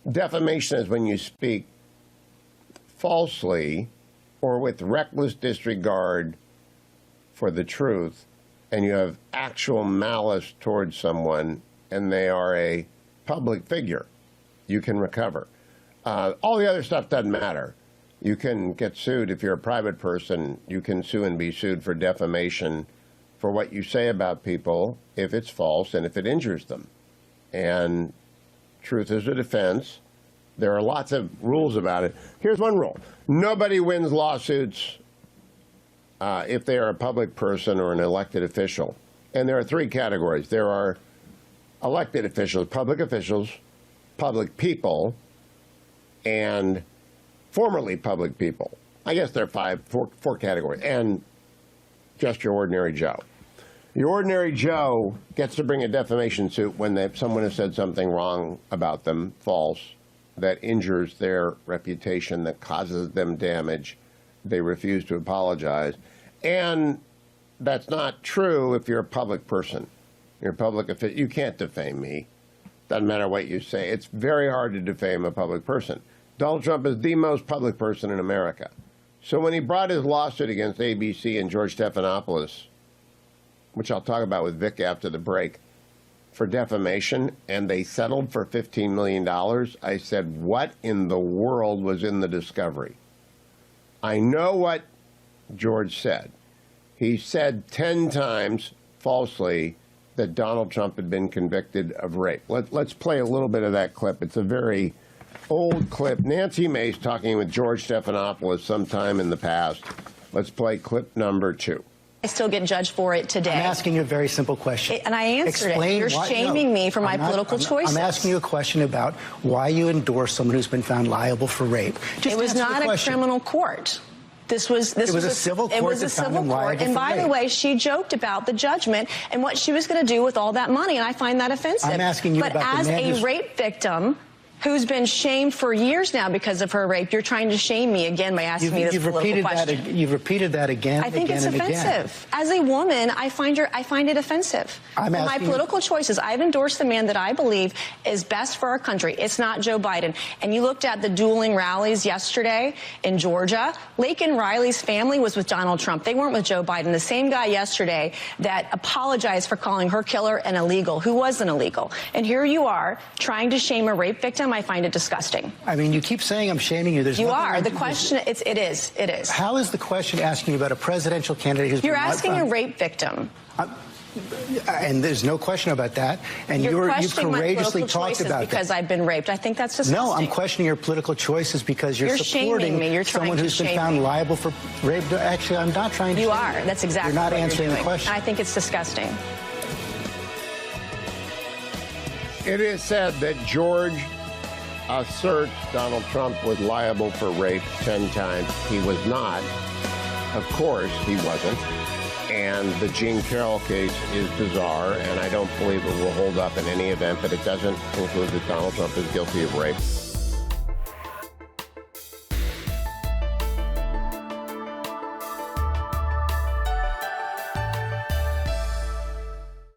Defamation is when you speak falsely or with reckless disregard for the truth, and you have actual malice towards someone, and they are a public figure. You can recover. All the other stuff doesn't matter. You can get sued if you're a private person. You can sue and be sued for defamation for what you say about people if it's false and if it injures them. And truth is a defense. There are lots of rules about it. Here's one rule. Nobody wins lawsuits if they are a public person or an elected official. And there are three categories. There are elected officials, public people, and formerly public people. I guess there are four categories, and just your ordinary Joe. Your ordinary Joe gets to bring a defamation suit when someone has said something wrong about them, false, that injures their reputation, that causes them damage. They refuse to apologize. And that's not true if you're a public person. You're a public official. You can't defame me. Doesn't matter what you say. It's very hard to defame a public person. Donald Trump is the most public person in America. So when he brought his lawsuit against ABC and George Stephanopoulos, which I'll talk about with Vic after the break, for defamation, and they settled for $15 million, I said, what in the world was in the discovery? I know what George said. He said 10 times falsely that Donald Trump had been convicted of rape. Let's play a little bit of that clip. It's a very old clip. Nancy Mace talking with George Stephanopoulos sometime in the past. Let's play clip number 2. I still get judged for it today. I'm asking you a very simple question. And I answered it. You're shaming me for my political choices. I'm asking you a question about why you endorse someone who's been found liable for rape. It was not a criminal court. This was a civil court. It was a civil court. And by the way, she joked about the judgment and what she was going to do with all that money, and I find that offensive. I'm asking you about the man But as a rape victim who's been shamed for years now because of her rape, you're trying to shame me again by asking me this political question. You've repeated that again. I think it's offensive. As a woman, I find it offensive. My political choices, I've endorsed the man that I believe is best for our country. It's not Joe Biden. And you looked at the dueling rallies yesterday in Georgia. Laken Riley's family was with Donald Trump. They weren't with Joe Biden. The same guy yesterday that apologized for calling her killer an illegal, who wasn't illegal. And here you are trying to shame a rape victim. I find it disgusting. I mean, you keep saying I'm shaming you. You are. The question, it is. How is the question asking you about a presidential candidate who's You're asking a rape victim. And there's no question about that. And you courageously talked about that. Because I've been raped. I think that's disgusting. No, I'm questioning your political choices because you're supporting someone who's been found liable for rape. Actually, I'm not trying to. You are. That's exactly what you're doing. You're not answering the question. I think it's disgusting. It is said that George asserts Donald Trump was liable for rape 10 times. He was not. Of course, he wasn't. And the Jean Carroll case is bizarre, and I don't believe it will hold up in any event, but it doesn't conclude that Donald Trump is guilty of rape.